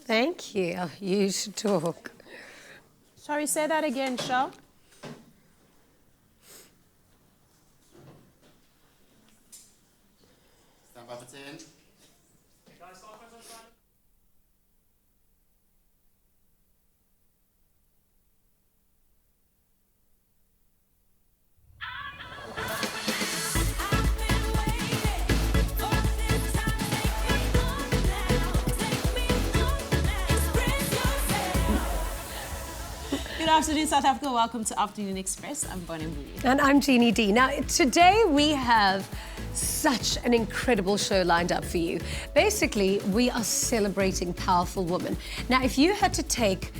Thank you. You should talk. Sorry, say that again, Shah. Stand by for 10. Good afternoon, South Africa. Welcome to Afternoon Express. I'm Bonnie Mbuli. And I'm Jeannie D. Now, today we have such an incredible show lined up for you. Basically, we are celebrating powerful women. Now, if you had to take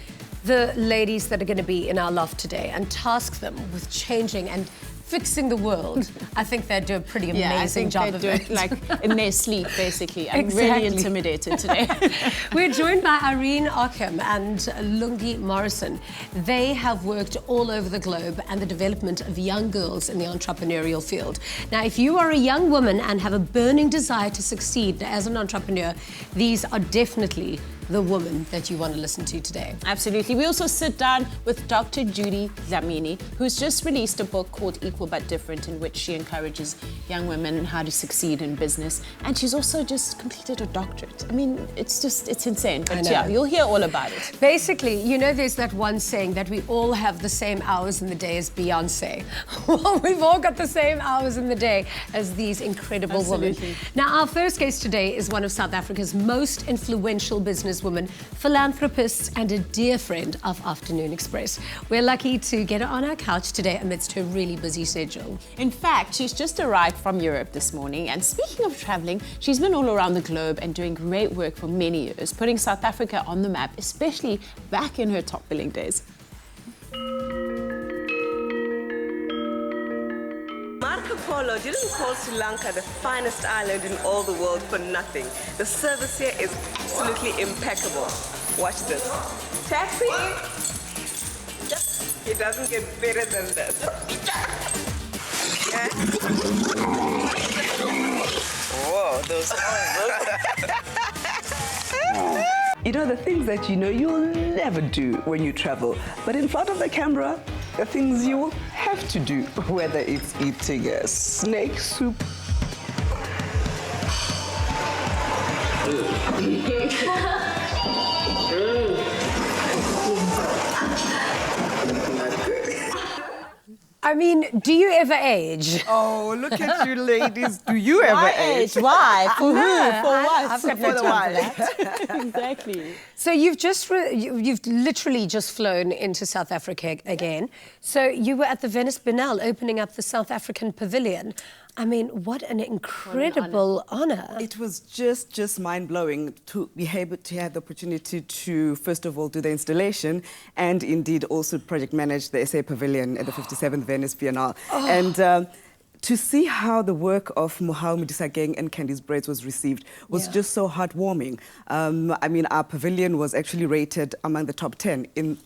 the ladies that are going to be in our loft today and task them with changing and fixing the world, I think they'd do a pretty amazing job of it. Like in their sleep, basically. I'm really intimidated today. We're joined by Irene Ockham and Lungi Morrison. They have worked all over the globe and the development of young girls in the entrepreneurial field. Now, if you are a young woman and have a burning desire to succeed as an entrepreneur, these are definitely the woman that you want to listen to today. Absolutely. We also sit down with Dr. Judy Dlamini, who's just released a book called Equal But Different, in which she encourages young women on how to succeed in business. And she's also just completed a doctorate. I mean, it's insane. But yeah, you'll hear all about it. Basically, you know, there's that one saying that we all have the same hours in the day as Beyonce. Well, we've all got the same hours in the day as these incredible women. Now, our first guest today is one of South Africa's most influential businesswomen, philanthropist, and a dear friend of Afternoon Express. We're lucky to get her on our couch today amidst her really busy schedule. In fact, she's just arrived from Europe this morning, and speaking of traveling, she's been all around the globe and doing great work for many years, putting South Africa on the map, especially back in her top billing days. Marco Polo didn't call Sri Lanka the finest island in all the world for nothing. The service here is absolutely impeccable. Watch this. Taxi! It doesn't get better than this. Yeah. Whoa, those are You know, the things that you know you'll never do when you travel, but in front of the camera, the things you will have to do, whether it's eating a snake soup, I mean, do you ever age? Oh, look at you ladies. Do you ever age? Why? For who? For what? I've got no time for that. Exactly. So you've literally just flown into South Africa again. So you were at the Venice Biennale opening up the South African Pavilion. I mean, what an incredible honor. It was just mind-blowing to be able to have the opportunity to, first of all, do the installation and indeed also project manage the SA Pavilion at the 57th Venice Biennale. Oh. And to see how the work of Mohau Modisageng and Candice Braids was received was just so heartwarming. I mean, our pavilion was actually rated among the top 10 in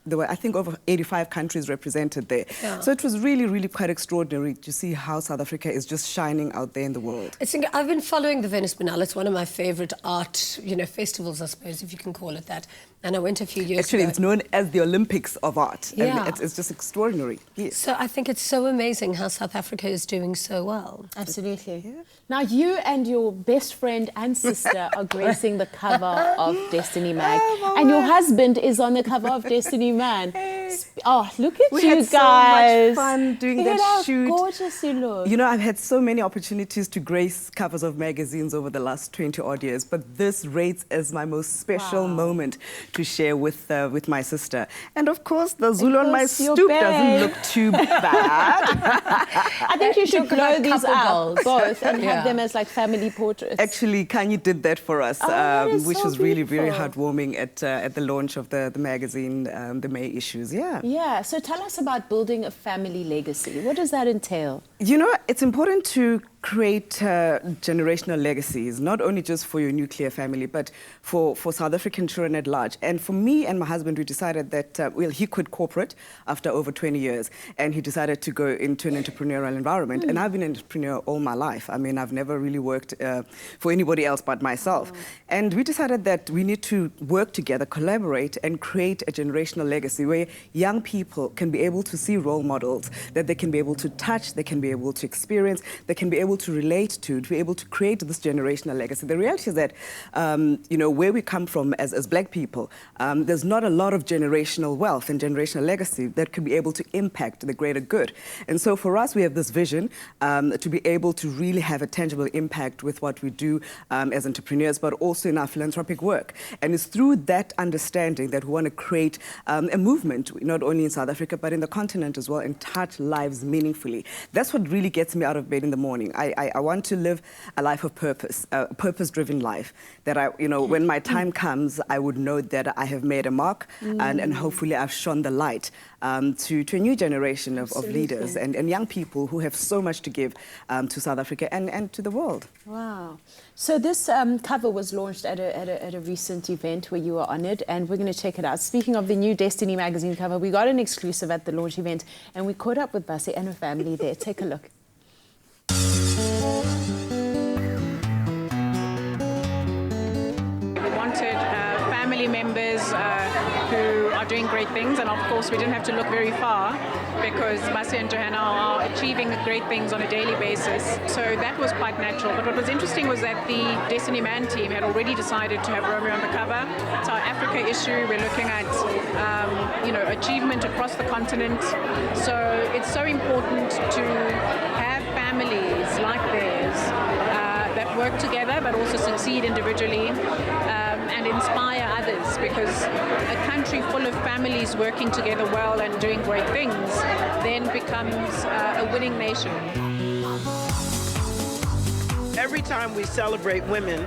there were, I think, over 85 countries represented there. Yeah. So it was really quite extraordinary to see how South Africa is just shining out there in the world. I've been following the Venice Biennale. It's one of my favorite art, festivals, I suppose, if you can call it that. And I went a few years ago. Actually, it's known as the Olympics of art. Yeah. And it's just extraordinary. Yes. So I think it's so amazing how South Africa is doing so well. Absolutely. Yeah. Now, you and your best friend and sister are gracing the cover of Destiny Mag. And your husband is on the cover of Destiny Man. Hey. Oh, look at you guys. We had so much fun doing that shoot. How gorgeous you look. You know, I've had so many opportunities to grace covers of magazines over the last 20-odd years, but this rates as my most special moment to share with my sister. And of course, the Zulu on my stoop doesn't look too bad. I think you should blow these out, both, and have them as like family portraits. Actually, Kanye did that for us, which was really, very heartwarming at the launch of the magazine, the May issues. Yeah. Yeah. So tell us about building a family legacy. What does that entail? You know, it's important to create generational legacies, not only just for your nuclear family, but for South African children at large. And for me and my husband, we decided that, well, he quit corporate after over 20 years, and he decided to go into an entrepreneurial environment. And I've been an entrepreneur all my life. I mean, I've never really worked for anybody else but myself. And we decided that we need to work together, collaborate, and create a generational legacy where young people can be able to see role models that they can be able to touch, they can be able to experience, they can be able to relate to be able to create this generational legacy. The reality is that, you know, where we come from as Black people, there's not a lot of generational wealth and generational legacy that could be able to impact the greater good. And so for us, we have this vision to be able to really have a tangible impact with what we do as entrepreneurs, but also in our philanthropic work. And it's through that understanding that we want to create a movement, not only in South Africa, but in the continent as well, and touch lives meaningfully. That's what really gets me out of bed in the morning. I want to live a life of purpose, a purpose-driven life, that you know, when my time comes, I would know that I have made a mark, and hopefully I've shone the light to a new generation of leaders and young people who have so much to give to South Africa and to the world. Wow. So this cover was launched at a recent event where you were honoured, and we're going to check it out. Speaking of the new Destiny magazine cover, we got an exclusive at the launch event, and we caught up with Bassie and her family there. Take a look. We wanted family members who are doing great things, and of course we didn't have to look very far because Bassie and Johanna are achieving great things on a daily basis. So that was quite natural. But what was interesting was that the Destiny Man team had already decided to have Romeo on the cover. It's our Africa issue. We're looking at you know, achievement across the continent. So it's so important to have families like theirs that work together but also succeed individually and inspire others, because a country full of families working together well and doing great things then becomes a winning nation. Every time we celebrate women,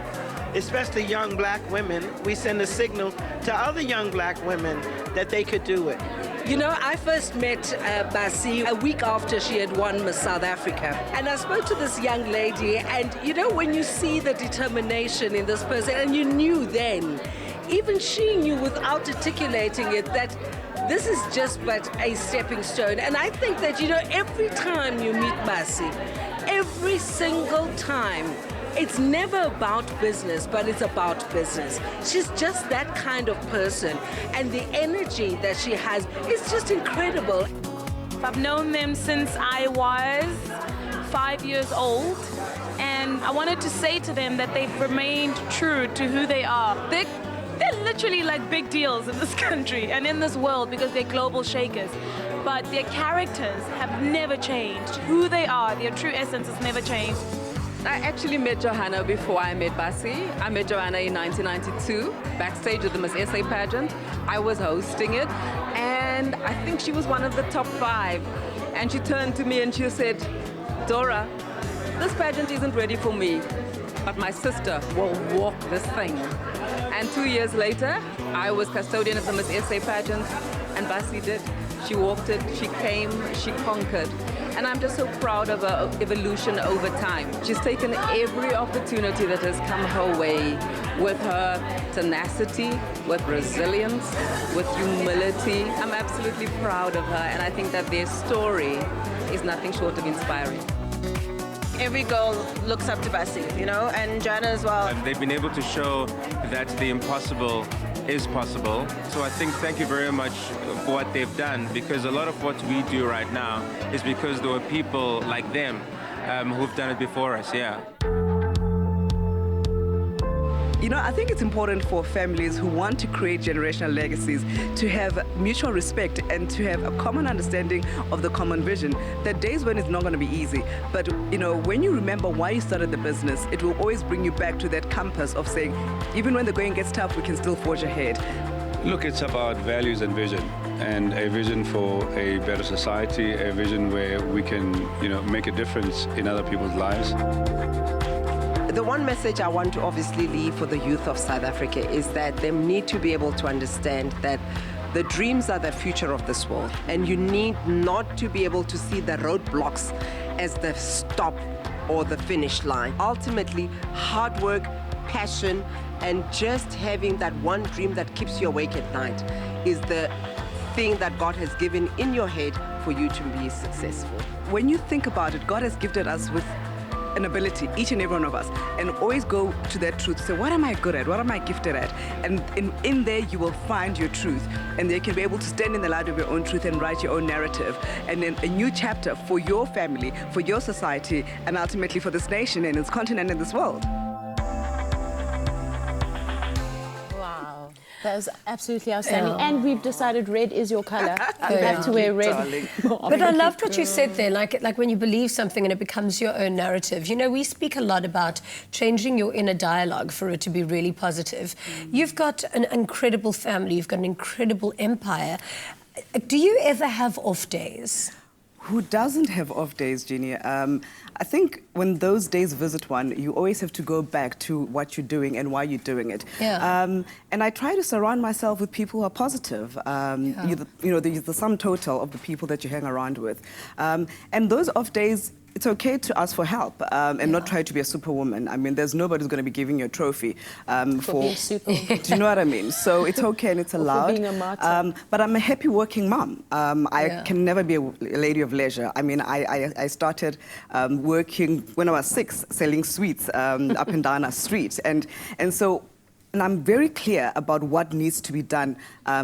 especially young Black women, we send a signal to other young Black women that they could do it. You know, I first met Bassie a week after she had won Miss South Africa. And I spoke to this young lady, and you know, when you see the determination in this person, and you knew then, even she knew without articulating it, that this is just but a stepping stone. And I think that, you know, every time you meet Bassie, every single time, it's never about business, but it's about business. She's just that kind of person. And the energy that she has is just incredible. I've known them since I was 5 years old. And I wanted to say to them that they've remained true to who they are. They're literally like big deals in this country and in this world because they're global shakers. But their characters have never changed. Who they are, their true essence has never changed. I actually met Johanna before I met Bassie. I met Johanna in 1992, backstage at the Miss SA pageant. I was hosting it, and I think she was one of the top 5. And she turned to me and she said, "Dora, this pageant isn't ready for me, but my sister will walk this thing." And 2 years later, I was custodian of the Miss SA pageant, and Bassie did. She walked it, she came, she conquered. And I'm just so proud of her evolution over time. She's taken every opportunity that has come her way with her tenacity, with resilience, with humility. I'm absolutely proud of her, and I think that their story is nothing short of inspiring. Every girl looks up to Bassie, you know, and Johanna as well. They've been able to show that the impossible is possible. So I think thank you very much for what they've done, because a lot of what we do right now is because there were people like them who've done it before us, yeah. You know, I think it's important for families who want to create generational legacies to have mutual respect and to have a common understanding of the common vision. There are days when it's not going to be easy, but you know, when you remember why you started the business, it will always bring you back to that compass of saying, even when the going gets tough, we can still forge ahead. Look, it's about values and vision, and a vision for a better society, a vision where we can, you know, make a difference in other people's lives. The one message I want to obviously leave for the youth of South Africa is that they need to be able to understand that The dreams are the future of this world, and you need not to be able to see the roadblocks as the stop or the finish line. Ultimately, hard work, passion, and just having that one dream that keeps you awake at night is the thing that God has given in your head for you to be successful. When you think about it, God has gifted us with an ability, each and every one of us, and always go to that truth. So what am I good at? What am I gifted at? And in there you will find your truth, and you can be able to stand in the light of your own truth and write your own narrative, and then a new chapter for your family, for your society, and ultimately for this nation and this continent and this world. That was absolutely outstanding. And we've decided red is your color. You have to wear red. But I loved what you said there, like when you believe something and it becomes your own narrative. You know, we speak a lot about changing your inner dialogue for it to be really positive. You've got an incredible family, you've got an incredible empire. Do you ever have off days? Who doesn't have off days, Jeannie? I think when those days visit one, you always have to go back to what you're doing and why you're doing it. Yeah. And I try to surround myself with people who are positive. You're the sum total of the people that you hang around with. And those off days, it's okay to ask for help and not try to be a superwoman. I mean, there's nobody who's going to be giving you a trophy for being super. Do you know what I mean? So it's okay and it's allowed. For being a martyr. But I'm a happy working mom. I can never be a lady of leisure. I mean, I started working when I was 6, selling sweets up and down our street. And I'm very clear about what needs to be done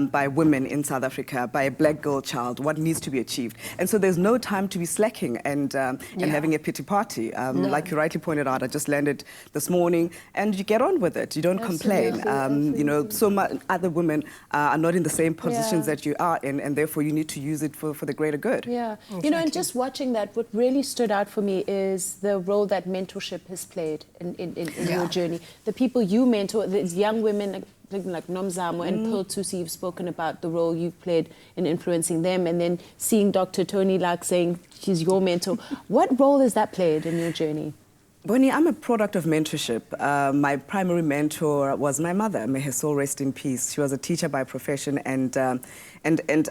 by women in South Africa, by a black girl child, what needs to be achieved. And so there's no time to be slacking and having a pity party. Like you rightly pointed out, I just landed this morning, and you get on with it. You don't complain. You know, so much other women are not in the same positions that you are in, and therefore you need to use it for the greater good. Yeah. Exactly. You know, and just watching that, what really stood out for me is the role that mentorship has played in your journey. The people you mentor, the young women like Nomzamo and Pearl Tusi, you've spoken about the role you've played in influencing them, and then seeing Dr. Tony Luck saying she's your mentor. What role has that played in your journey? Bonnie, I'm a product of mentorship. My primary mentor was my mother. May her soul rest in peace. She was a teacher by profession, and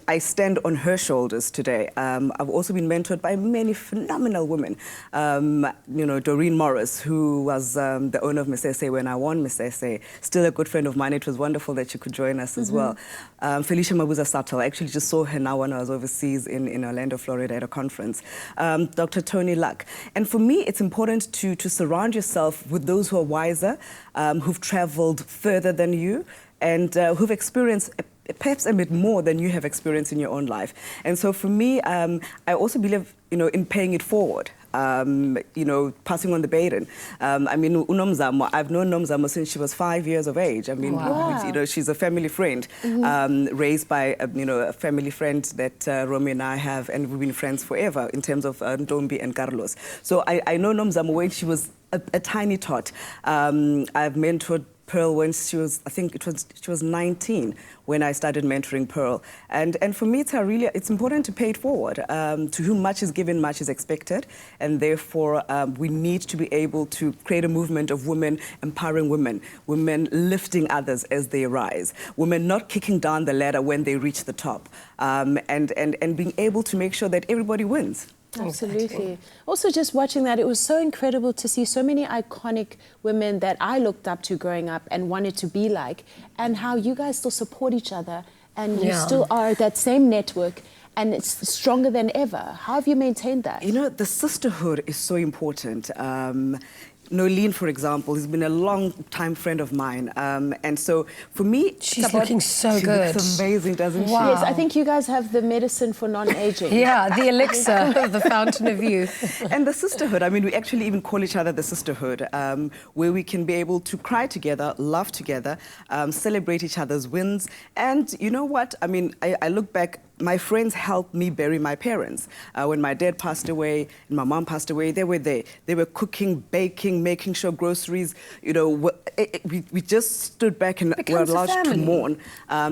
I stand on her shoulders today. I've also been mentored by many phenomenal women. You know, Doreen Morris, who was the owner of Miss SA when I won Miss SA, still a good friend of mine. It was wonderful that you could join us as well. Felicia Mabuza Sattler, I actually just saw her now when I was overseas in Orlando, Florida at a conference. Dr. Tony Luck. And for me, it's important to surround yourself with those who are wiser, who've traveled further than you, and who've experienced perhaps a bit more than you have experienced in your own life. And so for me, I also believe, you know, in paying it forward. You know, passing on the baton. I mean, Nomzamo, I've known Nomzamo since she was 5 years of age. I mean, you know, she's a family friend, raised by, you know, a family friend that Romy and I have, and we've been friends forever in terms of Ntombi and Carlos. So I know Nomzamo when she was a tiny tot. I've mentored Pearl when she was, I think she was 19 when I started mentoring Pearl. And for me, it's important to pay it forward. To whom much is given, much is expected. And therefore, we need to be able to create a movement of women empowering women, women lifting others as they rise, women not kicking down the ladder when they reach the top, and being able to make sure that everybody wins. Absolutely. Also, just watching that, it was so incredible to see so many iconic women that I looked up to growing up and wanted to be like, and how you guys still support each other, and you still are that same network, and it's stronger than ever. How have you maintained that? You know, the sisterhood is so important. Nolene, for example, has been a long-time friend of mine. And so, for me... She's looking so good. She looks amazing, doesn't she? Wow. Yes, I think you guys have the medicine for non-aging. Yeah, the elixir, the fountain of youth. And the sisterhood, I mean, we actually even call each other the sisterhood, where we can be able to cry together, laugh together, celebrate each other's wins. And you know what? I mean, I look back my friends helped me bury my parents. When my dad passed away and my mom passed away, they were there. They were cooking, baking, making sure groceries, we just stood back and were allowed to mourn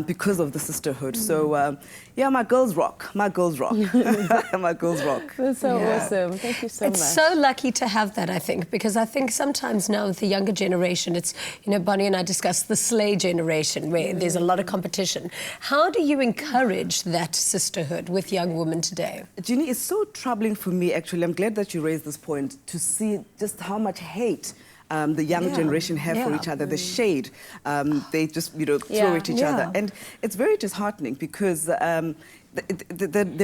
because of the sisterhood. So, yeah, my girls rock. My girls rock. My girls rock. That's so awesome. Thank you so much. It's so lucky to have that, I think, because I think sometimes now with the younger generation, it's, Bonnie and I discussed the slay generation where there's a lot of competition. How do you encourage that sisterhood with young women today? Jeannie, it's so troubling for me, actually. I'm glad that you raised this point, to see just how much hate the young generation have for each other, the shade they just, throw at each other. And it's very disheartening because the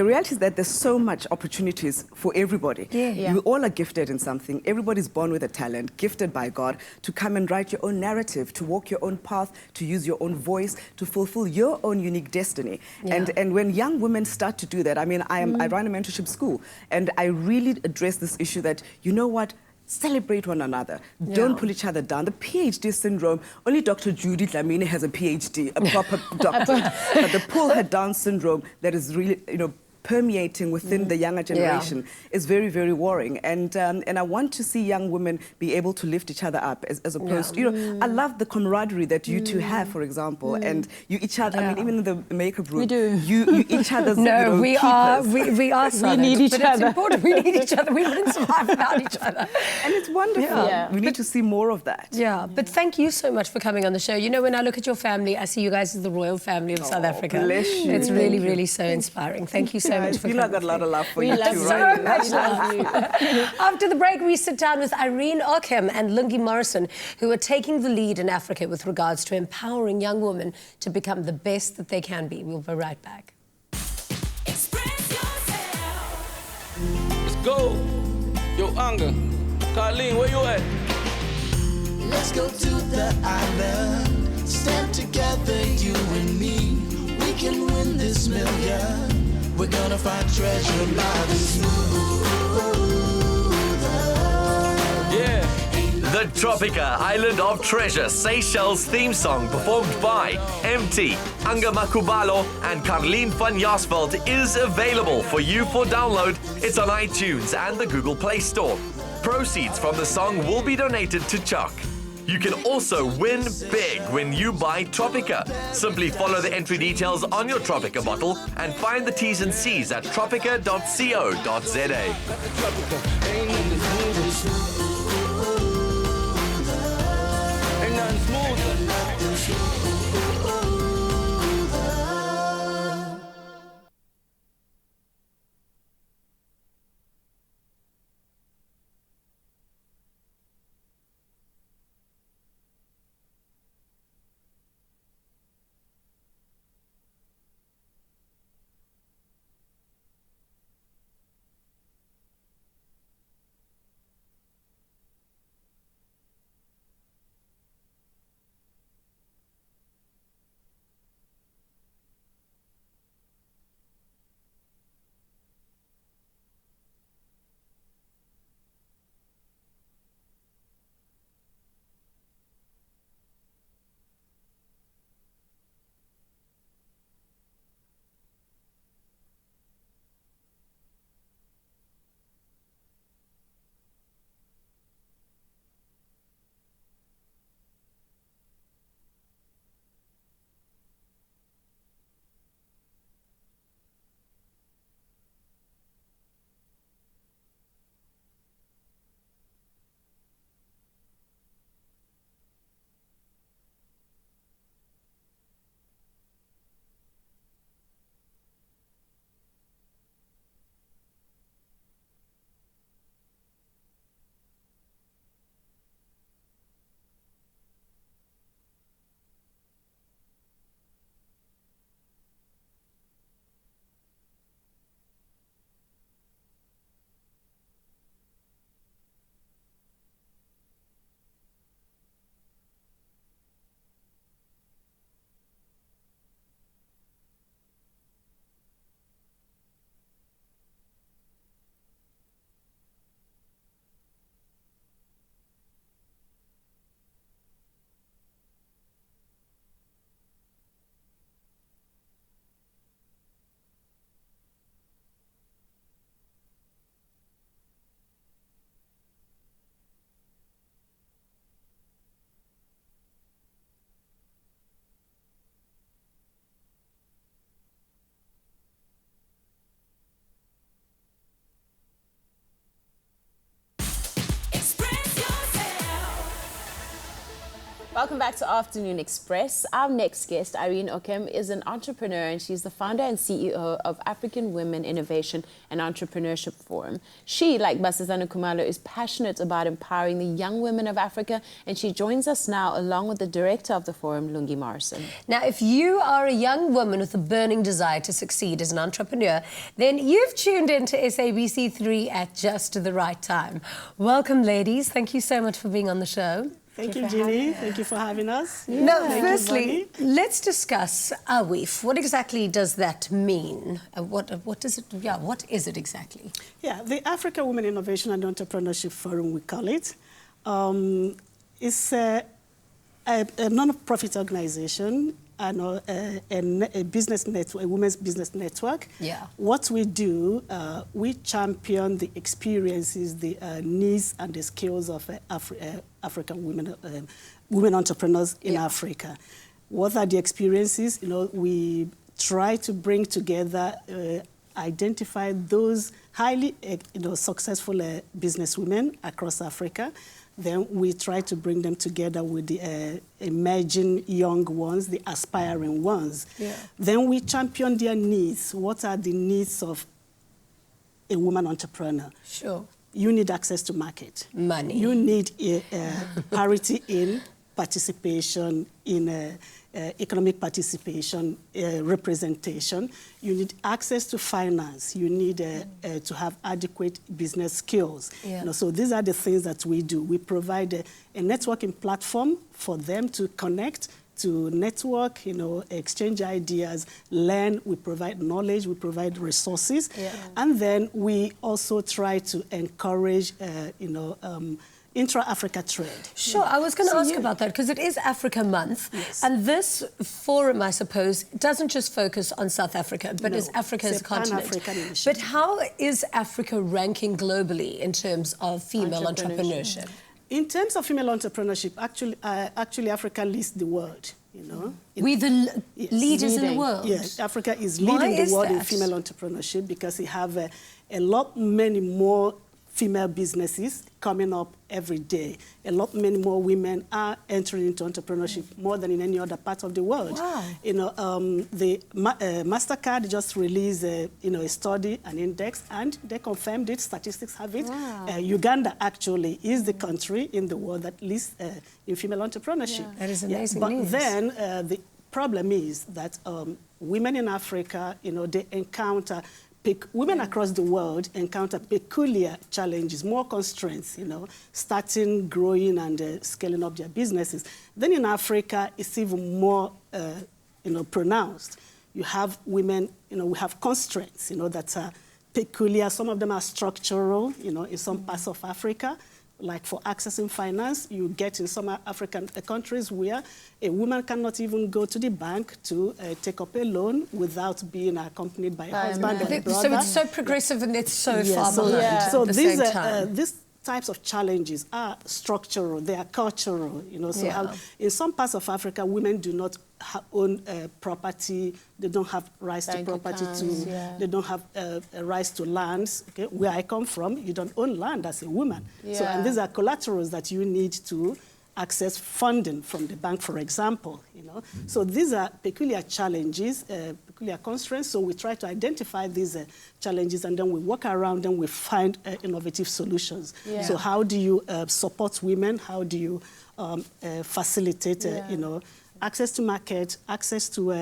reality is that there's so much opportunities for everybody. You all are gifted in something. Everybody's born with a talent, gifted by God, to come and write your own narrative, to walk your own path, to use your own voice, to fulfill your own unique destiny. And when young women start to do that, I mean, I run a mentorship school, and I really address this issue that, you know what, celebrate one another. Don't pull each other down. The PhD syndrome, only Dr. Judy Dlamini has a PhD, a proper doctorate. But the pull her down syndrome that is really, permeating within the younger generation is very, very worrying. And I want to see young women be able to lift each other up as opposed to, I love the camaraderie that you two have, for example, and you each other, I mean, even in the makeup room, we do. You each other's we are keepers. we need each other. It's important. We need each other. We wouldn't survive without each other. And it's wonderful. We need to see more of that. Yeah, but thank you so much for coming on the show. When I look at your family, I see you guys as the royal family of South Africa. Bless you. It's really, really so inspiring. Thank you so much for coming. I got a lot of love for We you love too, you right? so much. After the break, we sit down with Irene Ockham and Lungi Morrison, who are taking the lead in Africa with regards to empowering young women to become the best that they can be. We'll be right back. Let's go. Yo, Anga. Carlene, where you at? Let's go to the island. Stand together, you and me. We can win this million. We're gonna find treasure by the The Tropica Island of Treasure Seychelles theme song performed by MT, Anga Makubalo and Carlene van Jasveld is available for you for download. It's on iTunes and the Google Play Store. Proceeds from the song will be donated to Chuck. You can also win big when you buy Tropica. Simply follow the entry details on your Tropica bottle and find the T's and C's at tropica.co.za. Welcome back to Afternoon Express. Our next guest, Irene Okem, is an entrepreneur and she's the founder and CEO of African Women Innovation and Entrepreneurship Forum. She, like Basetsana Kumalo, is passionate about empowering the young women of Africa, and she joins us now along with the director of the forum, Lungi Morrison. Now, if you are a young woman with a burning desire to succeed as an entrepreneur, then you've tuned into SABC3 at just the right time. Welcome, ladies. Thank you so much for being on the show. Thank you, Ginny. Thank you for having us. Yeah. Now, firstly, let's discuss AWIF. What exactly does that mean? What does it? Yeah, what is it exactly? Yeah, the African Women Innovation and Entrepreneurship Forum, we call it. It's a non-profit organization and a business network, a women's business network. Yeah. What we do, we champion the experiences, the needs and the skills of African women entrepreneurs in Africa. What are the experiences? You know, we try to bring together, identify those highly, successful businesswomen across Africa. Then we try to bring them together with the emerging young ones, the aspiring ones. Yeah. Then we champion their needs. What are the needs of a woman entrepreneur? Sure. You need access to market. Money. You need parity in participation, in economic participation, representation. You need access to finance. You need to have adequate business skills. Yeah. You know, so these are the things that we do. We provide a networking platform for them to connect, to network, exchange ideas, learn. We provide knowledge, we provide resources. Yeah. And then we also try to encourage, intra-Africa trade. Sure, I was going to ask about that because it is Africa Month. Yes. And this forum, I suppose, doesn't just focus on South Africa, but is Africa as a continent. But how is Africa ranking globally in terms of female entrepreneurship? In terms of female entrepreneurship, actually Africa leads the world. We're the leaders in the world. Yes, Africa is leading the world in female entrepreneurship because we have many more female businesses coming up every day. Many more women are entering into entrepreneurship more than in any other part of the world. Wow. The MasterCard just released a study, an index, and they confirmed it, statistics have it. Wow. Uganda actually is the country in the world that leads in female entrepreneurship. Yeah. That is amazing But news. then the problem is that women in Africa, they encounter women across the world encounter peculiar challenges, more constraints, starting, growing, and scaling up their businesses. Then in Africa, it's even more, pronounced. You have women, we have constraints, that are peculiar. Some of them are structural, in some parts of Africa. Like for accessing finance, you get in some African countries where a woman cannot even go to the bank to take up a loan without being accompanied by a husband or a brother. So it's so progressive and it's so far so, behind so at the these, same time. These types of challenges are structural, they are cultural. So in some parts of Africa, women do not own property, they don't have rights to property, they don't have rights to lands. Okay? Where I come from, you don't own land as a woman. So, and these are collaterals that you need to access funding from the bank, for example. So these are peculiar challenges, peculiar constraints. So we try to identify these challenges, and then we work around them. We find innovative solutions. Yeah. So how do you support women? How do you facilitate, access to market, access to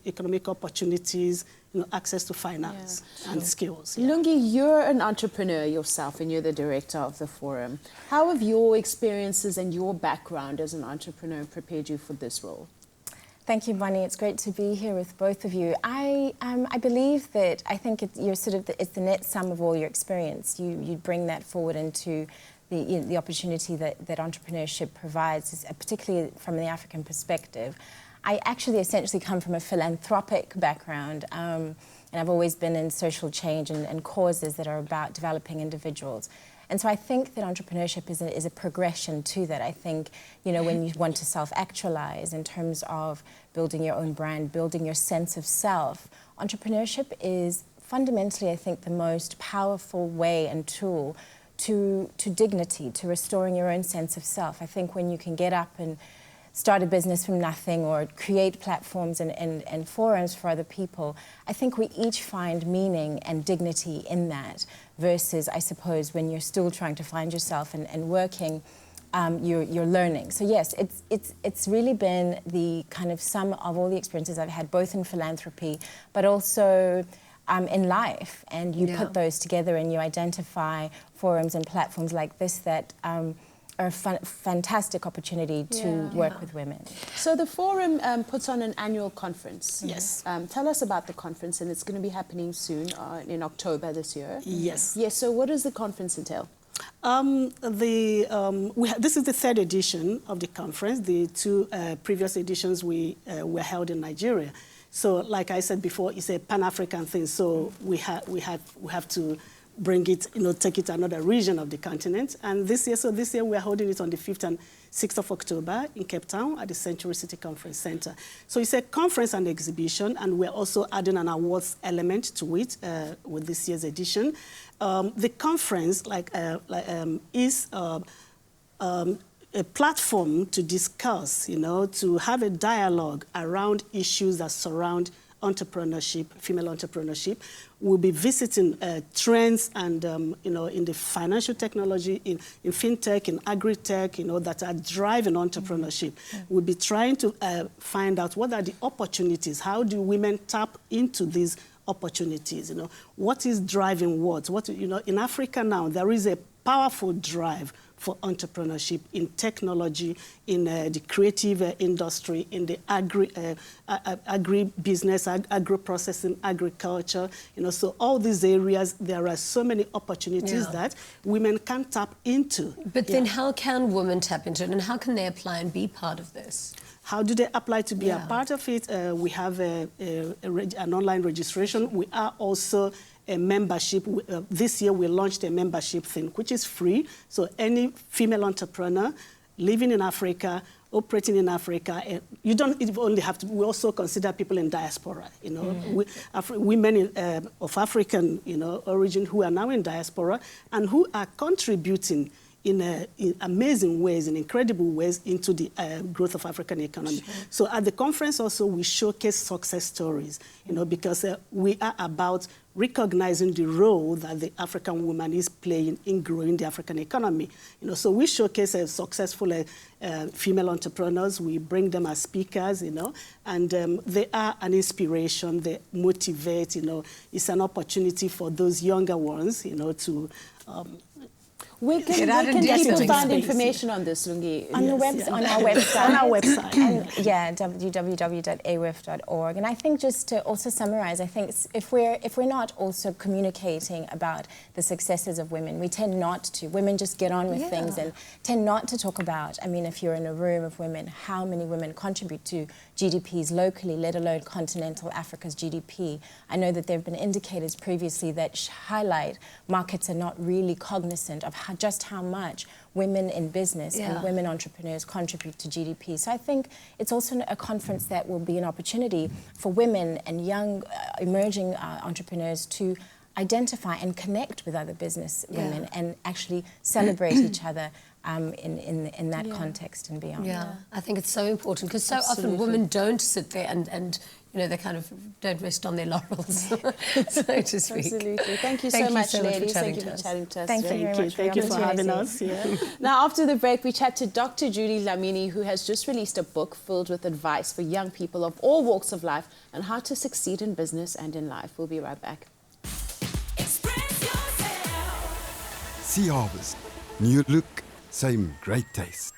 economic opportunities, access to finance and skills. Lungi, you're an entrepreneur yourself and you're the director of the forum. How have your experiences and your background as an entrepreneur prepared you for this role? Thank you, Bonnie. It's great to be here with both of you. I believe that it's the net sum of all your experience. You bring that forward into the opportunity that entrepreneurship provides, particularly from the African perspective. I actually essentially come from a philanthropic background, and I've always been in social change and causes that are about developing individuals. And so I think that entrepreneurship is a progression to that. I think, when you want to self-actualize in terms of building your own brand, building your sense of self, entrepreneurship is fundamentally, I think, the most powerful way and tool to dignity, to restoring your own sense of self. I think when you can get up and start a business from nothing or create platforms and forums for other people, I think we each find meaning and dignity in that versus, I suppose, when you're still trying to find yourself and working, you're learning. So yes, it's really been the kind of sum of all the experiences I've had, both in philanthropy, but also in life. And you put those together and you identify forums and platforms like this that are a fantastic opportunity to work with women. So the forum puts on an annual conference. Yes. Tell us about the conference, and it's going to be happening soon in October this year. Yes. Yes, so what does the conference entail? This is the third edition of the conference. The two previous editions were held in Nigeria. So, like I said before, it's a Pan-African thing. So we have to bring it, take it to another region of the continent. And this year we're holding it on the 5th and 6th of October in Cape Town at the Century City Conference Center. So it's a conference and exhibition, and we're also adding an awards element to it with this year's edition. The conference is a platform to discuss, to have a dialogue around issues that surround entrepreneurship, female entrepreneurship. We'll be visiting trends and, in the financial technology, in fintech, in agri-tech, that are driving entrepreneurship. We'll be trying to find out what are the opportunities, how do women tap into these opportunities, what is driving what? In Africa now, there is a powerful drive for entrepreneurship in technology, in the creative industry, in the agri-business, agro-processing, agriculture. So all these areas, there are so many opportunities that women can tap into. But then how can women tap into it, and how can they apply and be part of this? How do they apply to be a part of it? We have an online registration. We are also a membership. This year we launched a membership thing, which is free. So any female entrepreneur living in Africa, operating in Africa, you don't only have to, we also consider people in diaspora, women of African, origin who are now in diaspora and who are contributing in amazing ways, in incredible ways, into the growth of African economy. Sure. So at the conference also, we showcase success stories, because we are about recognizing the role that the African woman is playing in growing the African economy. So we showcase successful female entrepreneurs. We bring them as speakers, and they are an inspiration. They motivate. It's an opportunity for those younger ones, to. Where can people find information on this, Lungi? On our website. On our website. And, www.awif.org. And I think just to also summarize, I think if we're not also communicating about the successes of women, we tend not to. Women just get on with things and tend not to talk about, if you're in a room of women, how many women contribute to GDPs locally, let alone continental Africa's GDP. I know that there have been indicators previously that highlight markets are not really cognizant of just how much women in business and women entrepreneurs contribute to GDP. So I think it's also a conference that will be an opportunity for women and young emerging entrepreneurs to identify and connect with other business women and actually celebrate each other in that context and beyond. Yeah, I think it's so important because so often women don't sit there and they kind of don't rest on their laurels, so to speak. Absolutely. Thank you so much, ladies. Thank you for chatting to us. Thank you very much. Thank you for having us. Yeah. Now, after the break, we chat to Dr. Judy Dlamini, who has just released a book filled with advice for young people of all walks of life on how to succeed in business and in life. We'll be right back. Sea Harvest. New look, same great taste.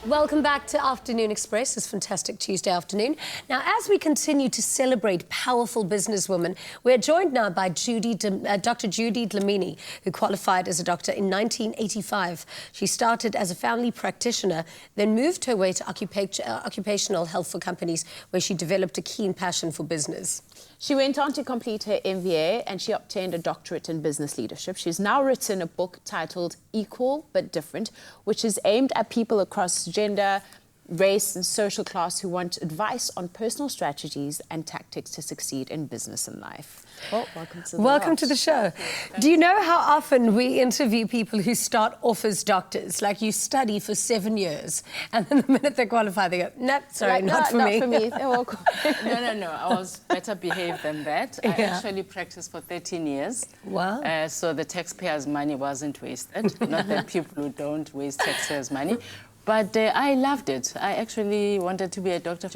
Welcome back to Afternoon Express, this fantastic Tuesday afternoon. Now, as we continue to celebrate powerful businesswomen, we're joined now by Dr. Judy Dlamini, who qualified as a doctor in 1985. She started as a family practitioner, then moved her way to occupational health for companies, where she developed a keen passion for business. She went on to complete her MBA and she obtained a doctorate in business leadership. She's now written a book titled Equal but Different, which is aimed at people across gender, race and social class who want advice on personal strategies and tactics to succeed in business and life. Well, welcome to the show. Do you know how often we interview people who start off as doctors? Like, you study for 7 years and then the minute they qualify, they go, nope, sorry, Like, not for not me. for me. No, I was better behaved than that. I actually practiced for 13 years. Wow. So the taxpayers' money wasn't wasted. Not that people who don't waste taxpayers' money. But I loved it. I actually wanted to be a doctor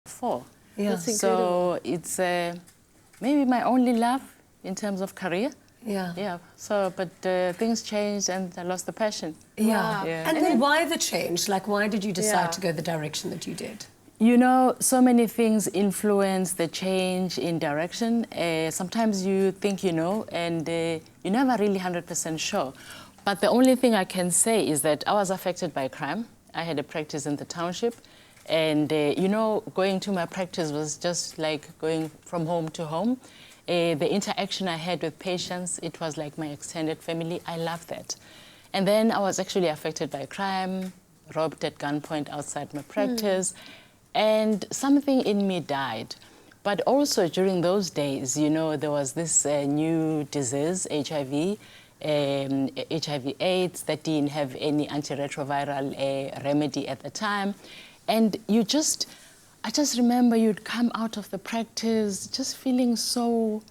before. Yeah. That's so it's maybe my only love in terms of career. Yeah. Yeah. So, but things changed and I lost the passion. Yeah. Yeah. And then why the change? Like, why did you decide to go the direction that you did? You know, so many things influence the change in direction. Sometimes you think you know, and you're never really 100% sure. But the only thing I can say is that I was affected by crime. I had a practice in the township. And, you know, going to my practice was just like going from home to home. The interaction I had with patients, it was like my extended family. I loved that. And then I was actually affected by crime, robbed at gunpoint outside my practice. And something in me died. But also during those days, you know, there was this new disease, HIV, HIV/AIDS, that didn't have any antiretroviral remedy at the time. And I just remember you'd come out of the practice just feeling so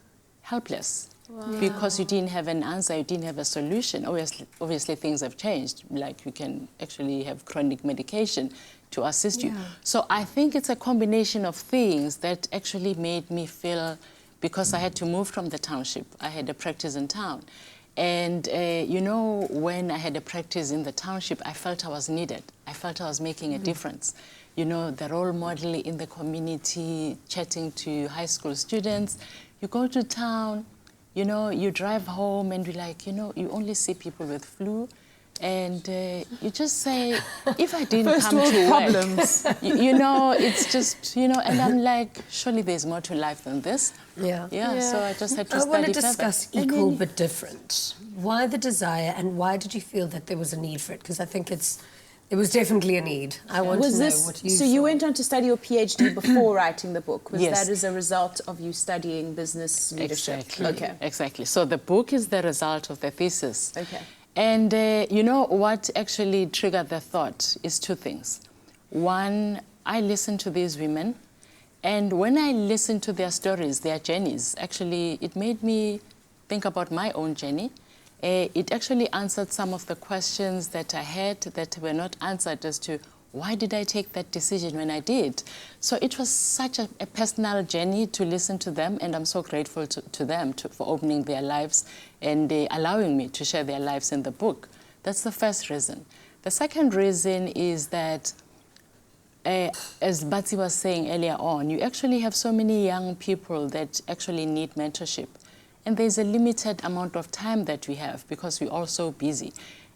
helpless. Wow. Because you didn't have an answer, you didn't have a solution. Obviously things have changed, like you can actually have chronic medication to assist you. So I think it's a combination of things that actually made me feel, because I had to move from the township, I had a practice in town. And, you know, when I had a practice in the township, I felt I was needed. I felt I was making a difference. You know, the role model in the community, chatting to high school students. You go to town, you know, you drive home and you're like, you know, you only see people with flu. And you just say, if I didn't come to problems. work, you know, it's just, you know, and I'm like, surely there's more to life than this. Yeah, so I just had to study I want to further. discuss equal but different. Why the desire, and why did you feel that there was a need for it? Because I think there was definitely a need. I want to know what you So saw. you went on to study your PhD before writing the book. Was Yes. that as a result of you studying business leadership? Exactly. Okay. Exactly. So the book is the result of the thesis. Okay. And you know what actually triggered the thought is two things. One, I listened to these women, and when I listened to their stories, their journeys, actually it made me think about my own journey. It actually answered some of the questions that I had that were not answered as to why did I take that decision when I did. So it was such a personal journey to listen to them, and I'm so grateful to them for opening their lives and allowing me to share their lives in the book. That's the first reason. The second reason is that, as Bassie was saying earlier on, you actually have so many young people that actually need mentorship. And there's a limited amount of time that we have because we're all so busy.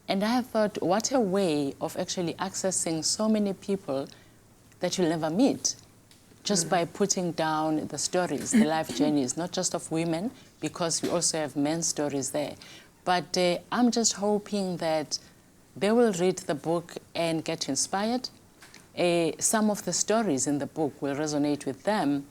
And I have thought, what a way of actually accessing so many people that you'll never meet, just by putting down the stories, the life journeys, not just of women, because we also have men's stories there. But I'm just hoping that they will read the book and get inspired. Some of the stories in the book will resonate with them.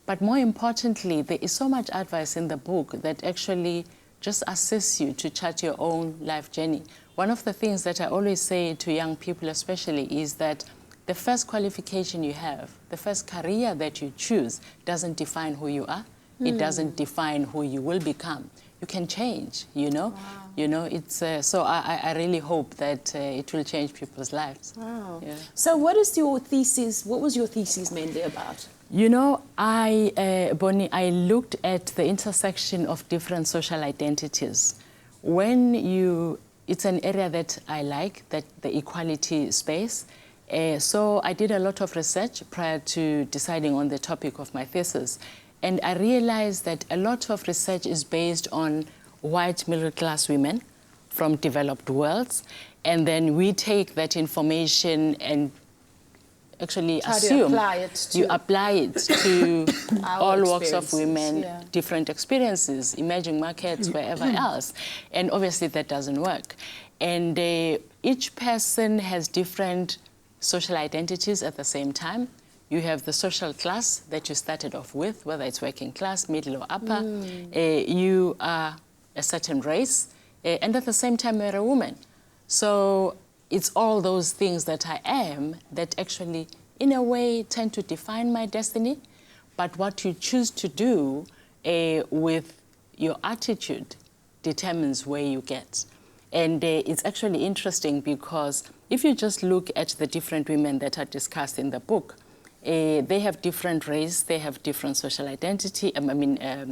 But more importantly, there is so much advice in the book that actually just assists you to chart your own life journey. One of the things that I always say to young people especially is that the first qualification you have, the first career that you choose doesn't define who you are. It doesn't define who you will become. You can change, you know. Wow. You know, it's so I really hope that it will change people's lives. Wow. Yeah. So what was your thesis mainly about? You know, Bonnie, I looked at the intersection of different social identities. It's an area that I like, that the equality space, So I did a lot of research prior to deciding on the topic of my thesis. And I realized that a lot of research is based on white middle-class women from developed worlds. And then we take that information and actually you apply it to all walks of women, different experiences, emerging markets, wherever else. And obviously that doesn't work. And each person has different social identities at the same time. You have the social class that you started off with, whether it's working class, middle or upper. You are a certain race, and at the same time you're a woman. So it's all those things that I am that actually, in a way, tend to define my destiny. But what you choose to do with your attitude determines where you get. And it's actually interesting because if you just look at the different women that are discussed in the book, they have different race, they have different social identity,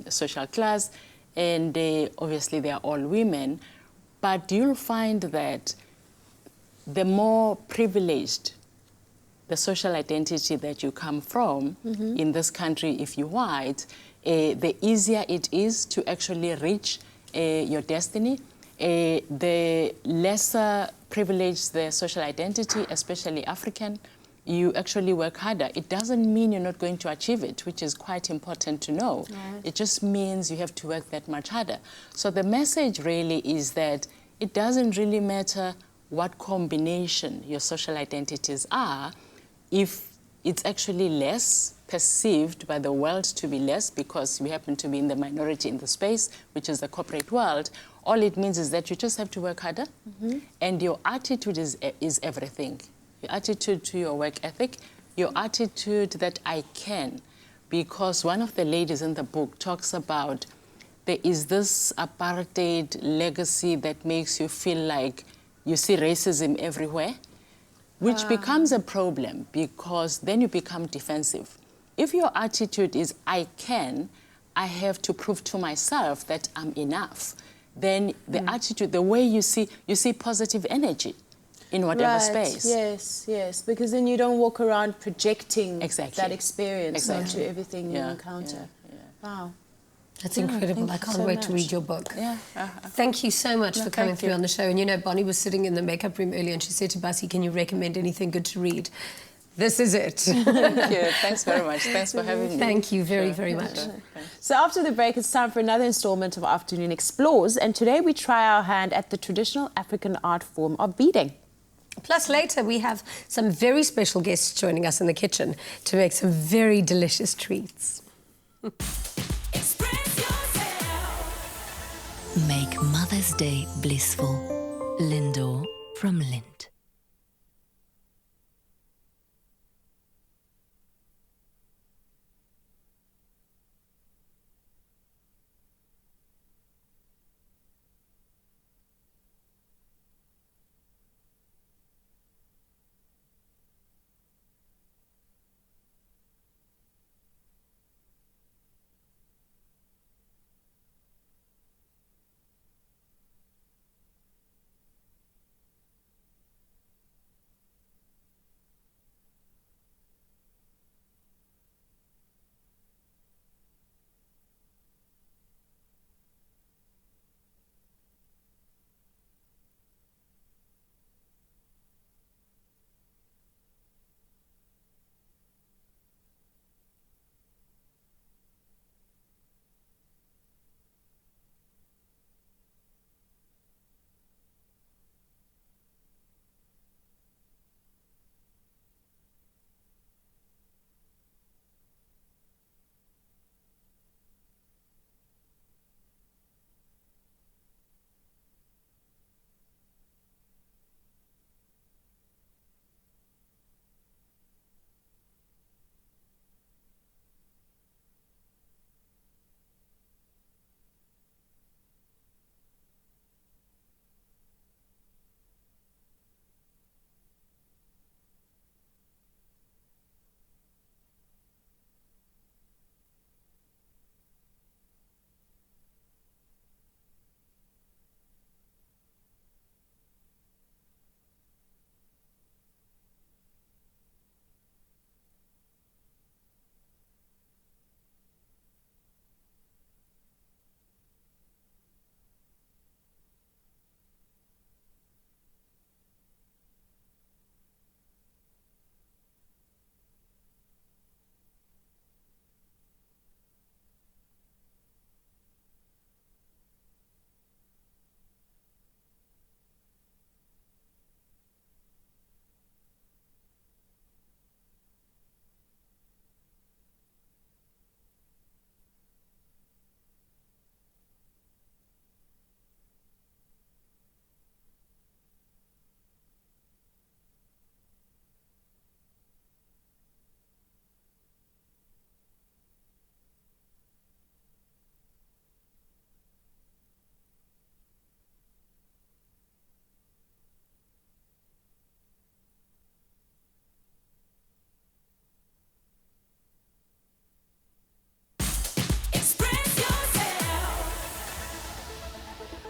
social class, and obviously they are all women. But you'll find that the more privileged the social identity that you come from in this country, if you're white, the easier it is to actually reach your destiny. The lesser privileged the social identity, especially African, you actually work harder. It doesn't mean you're not going to achieve it, which is quite important to know. Right. It just means you have to work that much harder. So the message really is that it doesn't really matter what combination your social identities are, if it's actually less perceived by the world to be less because we happen to be in the minority in the space, which is the corporate world. All it means is that you just have to work harder, and your attitude is everything. Your attitude to your work ethic, your attitude that I can. Because one of the ladies in the book talks about there is this apartheid legacy that makes you feel like you see racism everywhere, which becomes a problem because then you become defensive. If your attitude is I can, I have to prove to myself that I'm enough, then the attitude, the way you see positive energy in whatever space. Yes, yes, because then you don't walk around projecting that experience onto everything you encounter. Wow. That's incredible. I can't wait to read your book. Thank you so much for coming through on the show. And you know, Bonnie was sitting in the makeup room earlier and she said to Bassie, can you recommend anything good to read? This is it. Thank you. Thanks very much. Thanks for having me. Thank you very, very much. So after the break, it's time for another installment of Afternoon Explores. And today we try our hand at the traditional African art form of beading. Plus, later we have some very special guests joining us in the kitchen to make some very delicious treats. Make Mother's Day blissful. Lindor from Lind.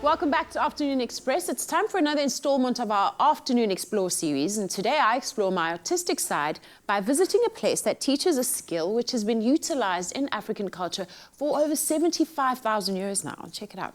Welcome back to Afternoon Express. It's time for another installment of our Afternoon Explore series, and today I explore my artistic side by visiting a place that teaches a skill which has been utilized in African culture for over 75,000 years now. Check it out.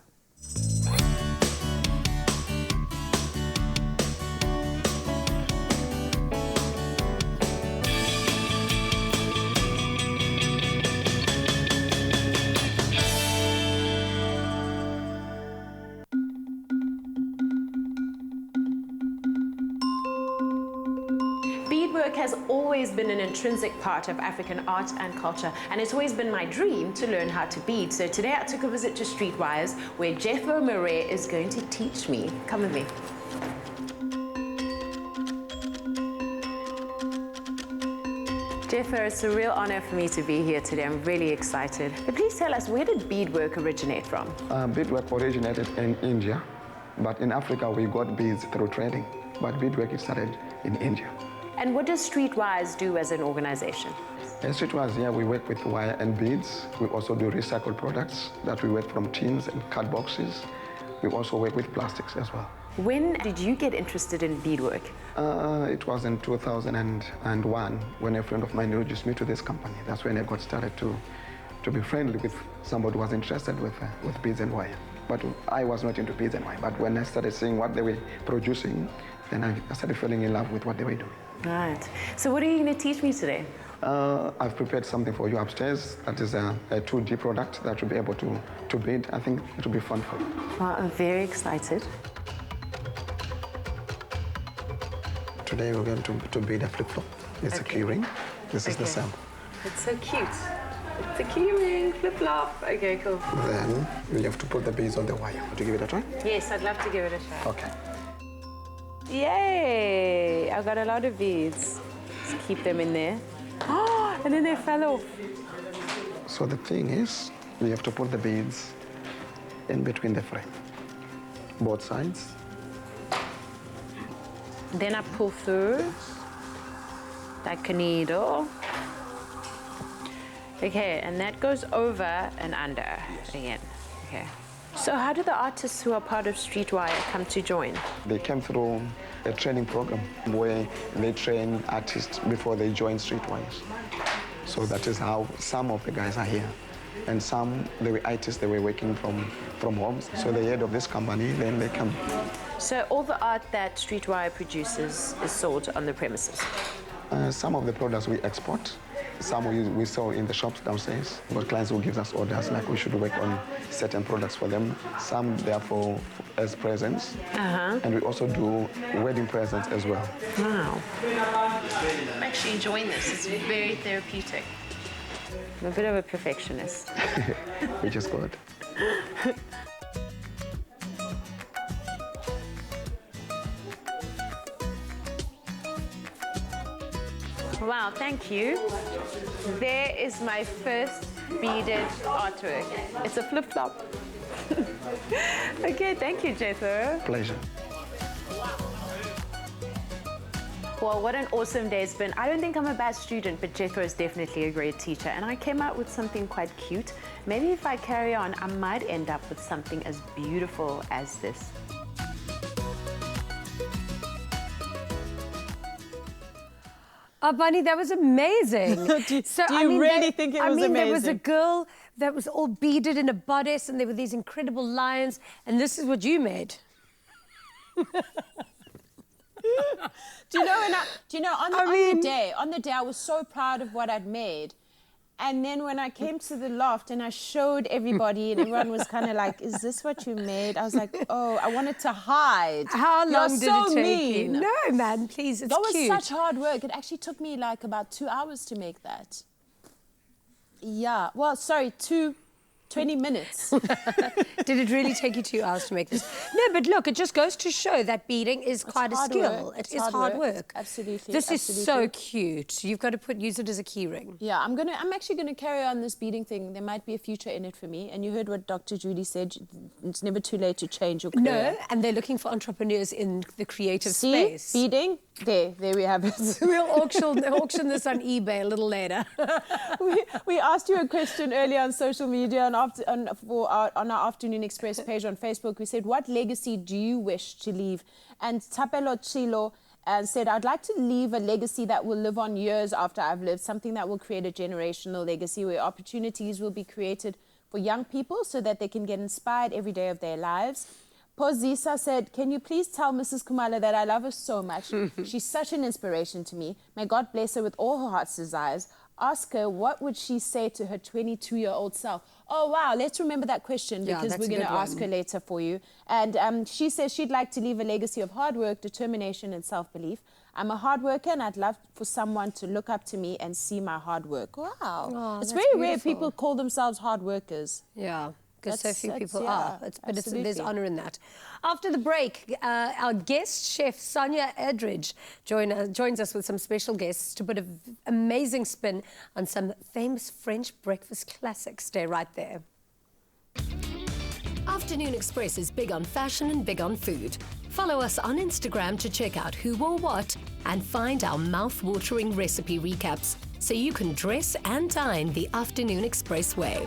Beadwork has always been an intrinsic part of African art and culture, and it's always been my dream to learn how to bead. So today I took a visit to Streetwise, where Jethro Murray is going to teach me. Come with me. Jethro, it's a real honor for me to be here today. I'm really excited. But please tell us, where did beadwork originate from? Beadwork originated in India, but in Africa we got beads through trading. But beadwork it started in India. And what does Streetwise do as an organization? In Streetwise, here we work with wire and beads. We also do recycled products that we work from tins and card boxes. We also work with plastics as well. When did you get interested in beadwork? It was in 2001 when a friend of mine introduced me to this company. That's when I got started to be friendly with somebody who was interested with beads and wire. But I was not into beads and wire. But when I started seeing what they were producing, then I started falling in love with what they were doing. Right. So what are you going to teach me today? I've prepared something for you upstairs. That is a 2D product that you'll be able to bead. I think it will be fun for you. Well, I'm very excited. Today we're going to bead a flip-flop. It's a key ring. This is the sample. It's so cute. It's a key ring, flip-flop. Okay, cool. Then you have to put the beads on the wire. Want to give it a try? Yes, I'd love to give it a try. Okay. Yay! I got a lot of beads. Let's keep them in there. Oh, and then they fell off. So the thing is, you have to put the beads in between the frame. Both sides. Then I pull through like a needle. Okay, and that goes over and under again. Okay. So how do the artists who are part of Streetwire come to join? They came through a training program where they train artists before they join Streetwise. So that is how some of the guys are here. And some, they were artists, they were working from homes. So they heard of this company, then they come. So all the art that Streetwire produces is sold on the premises? Some of the products we export. Some we sell in the shops downstairs. But clients will give us orders, like we should work on certain products for them. Some, therefore, as presents. And we also do wedding presents as well. Wow. I'm actually enjoying this. It's very therapeutic. I'm a bit of a perfectionist. Which is good. Wow, thank you. There is my first beaded artwork. It's a flip-flop. Okay, thank you, Jethro. Pleasure. Well, what an awesome day it's been. I don't think I'm a bad student, but Jethro is definitely a great teacher. And I came out with something quite cute. Maybe if I carry on, I might end up with something as beautiful as this. Oh, Bunny, that was amazing. do you really think it was amazing? There was a girl that was all beaded in a bodice, and there were these incredible lions, and this is what you made. Do you know, on the day, I was so proud of what I'd made. And then when I came to the loft and I showed everybody and everyone was kind of like, is this what you made? I was like, oh, I wanted to hide. How long did it take you? Mean. No, man, please, it's cute. That was such hard work. It actually took me like about 2 hours to make that. Yeah, well, sorry, 20 minutes. Did it really take you 2 hours to make this? No, but look, it just goes to show that beading is quite a skill. It is hard work. Absolutely. This is so cute. You've got to use it as a key ring. Yeah, I'm actually going to carry on this beading thing. There might be a future in it for me. And you heard what Dr. Judy said. It's never too late to change your career. No, and they're looking for entrepreneurs in the creative space. Beading, There we have it. We'll auction this on eBay a little later. we asked you a question earlier on social media on our Afternoon Express page on Facebook. We said, what legacy do you wish to leave? And Tapelo Chilo said, I'd like to leave a legacy that will live on years after I've lived, something that will create a generational legacy where opportunities will be created for young people so that they can get inspired every day of their lives. Pozisa said, can you please tell Mrs. Kumalo that I love her so much? She's such an inspiration to me. May God bless her with all her heart's desires. Ask her, what would she say to her 22-year-old self? Oh, wow, let's remember that question because we're going to ask her later for you. And she says she'd like to leave a legacy of hard work, determination, and self-belief. I'm a hard worker and I'd love for someone to look up to me and see my hard work. Wow. Oh, it's very rare people call themselves hard workers. Yeah. Because so few people are. But there's honour in that. After the break, our guest chef, Sonia Edridge, joins us with some special guests to put an amazing spin on some famous French breakfast classics. Stay right there. Afternoon Express is big on fashion and big on food. Follow us on Instagram to check out who wore what and find our mouth-watering recipe recaps so you can dress and dine the Afternoon Express way.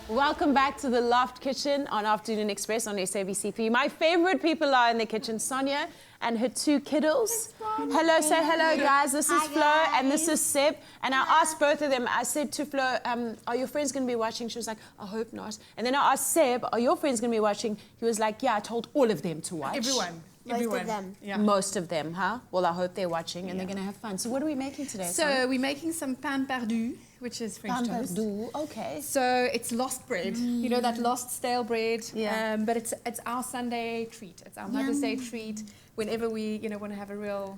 Welcome back to the Loft Kitchen on Afternoon Express on SABC3. My favorite people are in the kitchen, Sonia and her two kiddos. Hello, say hello, guys. This is Flo and this is Seb. And I asked both of them, I said to Flo, are your friends going to be watching? She was like, I hope not. And then I asked Seb, are your friends going to be watching? He was like, yeah, I told all of them to watch. Everyone. Most of them. Yeah. Most of them, huh? Well, I hope they're watching and they're going to have fun. So what are we making today? So we're making some pain perdu, which is French toast. Pain perdu, okay. So it's lost bread. You know, that lost stale bread. Yeah. But it's our Sunday treat. It's our Mother's Day treat. Whenever we, want to have a real,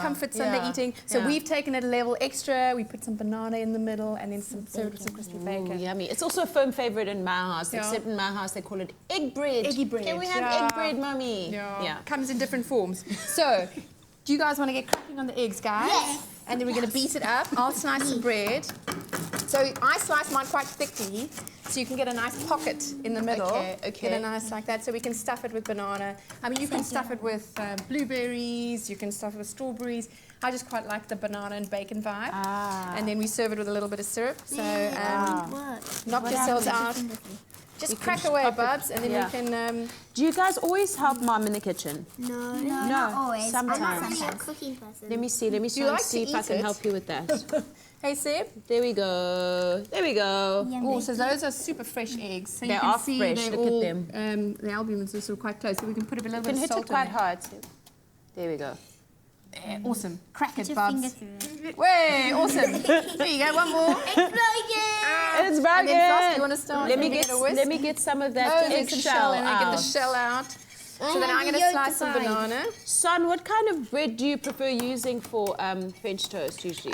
comfort Sunday eating. So we've taken it a level extra. We put some banana in the middle and then served with some crispy bacon. Yummy. It's also a firm favorite in my house, except in my house they call it egg bread. Eggy bread. Can we have egg bread, Mummy? Yeah. Comes in different forms. So, do you guys want to get cracking on the eggs, guys? Yes. And then we're going to beat it up. I'll slice some bread. So I slice mine quite thickly, so you can get a nice pocket in the middle. Okay. Get a nice like that, so we can stuff it with banana. I mean, you can stuff it with blueberries, you can stuff it with strawberries. I just quite like the banana and bacon vibe. And then we serve it with a little bit of syrup. So knock yourselves out. Just crack away, bubs, and then you can... Do you guys always help Mom in the kitchen? No, not always. Sometimes. I'm not a cooking person. Let me see if I can help you with that. Hey, Seb. There we go. There we go. Oh, so those are super fresh eggs. So they are fresh. Look at them. The albumins are sort of quite close, so we can put a little bit of salt in. You can hit it quite hard. There we go. Awesome. Crack it, bubs. Way, awesome. There you go, one more. It's broken. It's broken. And then Frost, you want to start? Let me get some of that egg shell and then get the shell out. So then I'm going to slice some banana. Son, what kind of bread do you prefer using for French toast usually?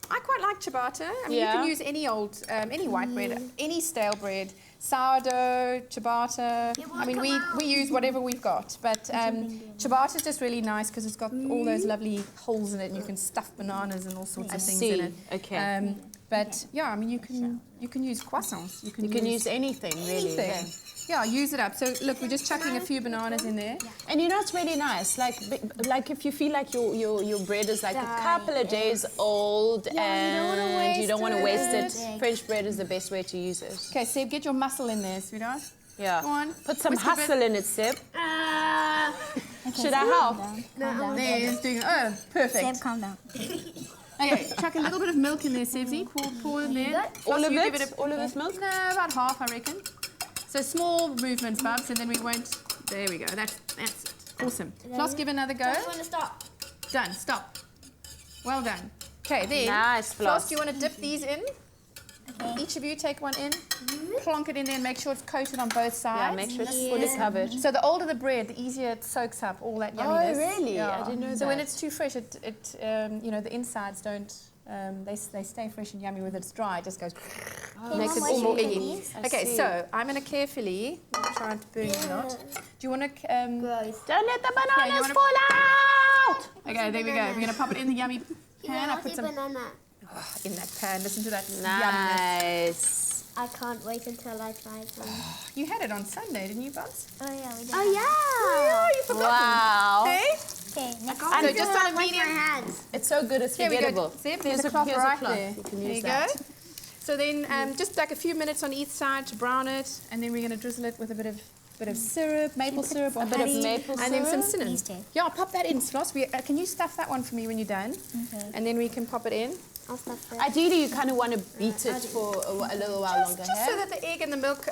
I quite like ciabatta. I mean, you can use any old, any white bread, any stale bread. sourdough, ciabatta. I mean, we use whatever we've got, but ciabatta is just really nice because it's got all those lovely holes in it, and you can stuff bananas and all sorts of things in it. Okay. But yeah, I mean, you can use croissants. You can use anything, really. Anything. Yeah, use it up. So look, we're just chucking a few bananas in there. And you know what's really nice? Like if you feel like your bread is like a couple of days old and you don't want to waste it, French bread is the best way to use it. Okay, Seb, get your muscle in there, sweetheart. Yeah. Go on. Put some hustle in it, Seb. Should I help? No, there, he's doing it. Oh, perfect. Seb, calm down. Okay, chuck a little bit of milk in there, Sebsy. Pour in there. All of Give it? All of this milk? No, about half, I reckon. So small movements, Bubs, and then we won't. There we go. That's it. Awesome. Floss, give another go. I want to stop. Done. Stop. Well done. Okay, then. Nice, Floss, do you want to dip these in? Okay. Each of you take one in, plonk it in there, and make sure it's coated on both sides. Yeah, make sure it's fully covered. So the older the bread, the easier it soaks up all that yumminess. Oh, really? Yeah. I didn't know that. So when it's too fresh, you know, the insides don't. They stay fresh and yummy. When it's dry, it just goes. Makes it all more eggy. Okay, so I'm going to carefully try to burn it not. Do you want to? Don't let the bananas fall out. Okay, there we go. We're going to pop it in the yummy pan. I put some banana. in that pan. Listen to that Nice. yumminess. I can't wait until I try some. You had it on Sunday, didn't you, Bubs? Oh yeah, we did. Oh yeah, you forgot. Wow. Hey? Okay, next So just on a medium. It's so good, it's Here we forgettable. go. See, there's a cloth here's right a cloth. there. You can There use you that. go. So then just like a few minutes on each side to brown it, and then we're going to drizzle it with a bit of syrup, maple syrup, or A bit of maple and then some syrup? cinnamon. Yeah, pop that in, Floss. Can you stuff that one for me when you're done? Okay. And then we can pop it in. I'll stuff it. Ideally, you kind of want to beat it for a little while longer. Just so that the egg and the milk,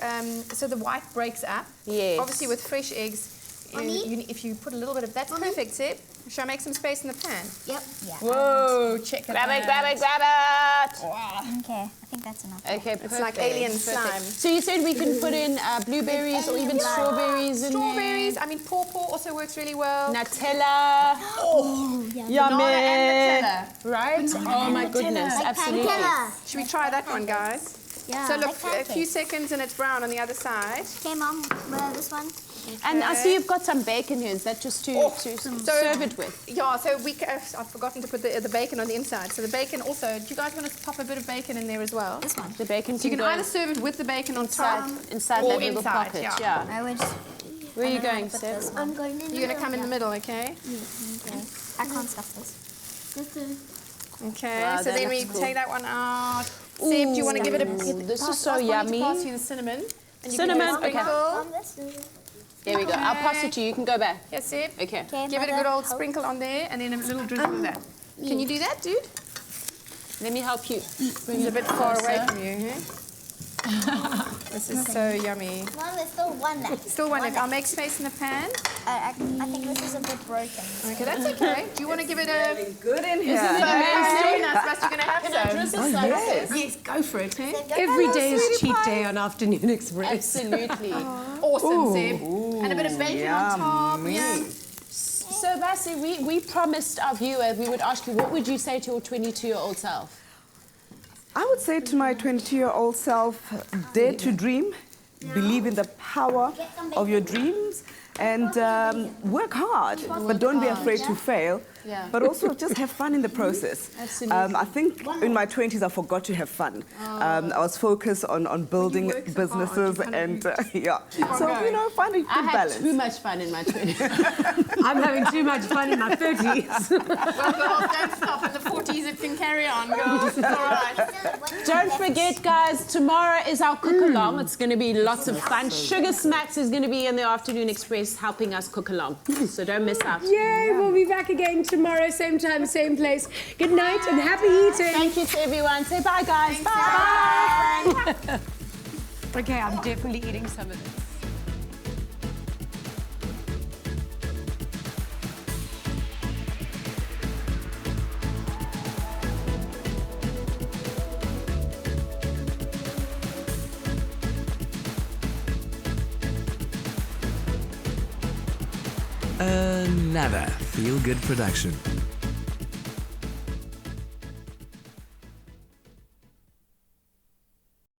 so the white breaks up. Yes. Obviously, with fresh eggs, if you put a little bit of that's perfect, Seb. Shall I make some space in the pan? Yep. Yeah. Whoa! Check it Grab out. it, grab it, grab it! Wow. Okay, I think that's enough. Okay, perfect. It's like alien Perfect. slime. So you said we can put in blueberries or even strawberries in Strawberries. I mean, pawpaw also works really well. Nutella. Oh, yummy. Banana and Nutella. Right? Oh my goodness, Like absolutely. pancakes. Should we try that one, guys? Yeah. So look, like a few seconds and it's brown on the other side. Okay, Mom, this one. And I see you've got some bacon here. Is that just to serve it with? Yeah, so I've forgotten to put the bacon on the inside. So the bacon also, do you guys want to pop a bit of bacon in there as well? This one. The bacon So you can go either serve it with the bacon on top inside or that little inside, pocket. yeah. I would. Where are you going, Seb? I'm going in. You're going to come in the middle, okay? Okay. I can't stuff this. Okay, Wow, so that then we looks cool. take that one out. Seb, do you want to give it a... This is pass- so ask Bonnie yummy. to pass you the cinnamon. And you Cinnamon, can okay. sprinkle. There we go. I'll pass it to you. You can go back. Yes, Seb. Okay. Give it a good old sprinkle on there and then a little drizzle of that. Can you do that, dude? Let me help you. Bring it a bit far away from you. Huh? This is so yummy. Mom, there's still one left. Still one left. I'll make space in the pan. I think this is a bit broken. Okay, that's okay. Do you want to give it a... Good in here. This is amazing. That's you're going to have some. drizzle some? Yes. Yes, go for it. Huh? Every day is cheat day on Afternoon Express. Absolutely. Awesome, Seb. And a bit of bacon on top. Yeah. So, Bassie, we promised our viewer we would ask you, what would you say to your 22-year-old self? I would say to my 22-year-old self, dare to dream, believe in the power of your dreams, and work hard, but don't be afraid to fail. Yeah. But also just have fun in the process. Absolutely. I think in my 20s I forgot to have fun. I was focused on building businesses and yeah. So, you know, find a good balance. I had too much fun in my 20s. I'm having too much fun in my 30s. Well, girls, don't stop. In the 40s, it can carry on, girls. It's all right. Don't forget, guys, tomorrow is our cook-along. It's going to be lots of fun. Sugar Smacks is going to be in the Afternoon Express helping us cook along. So don't miss out. Yay, we'll be back again tomorrow, same time, same place. Good night and happy eating. Thank you to everyone. Say bye, guys. Bye. Okay, I'm definitely eating some of this. Another feel-good production.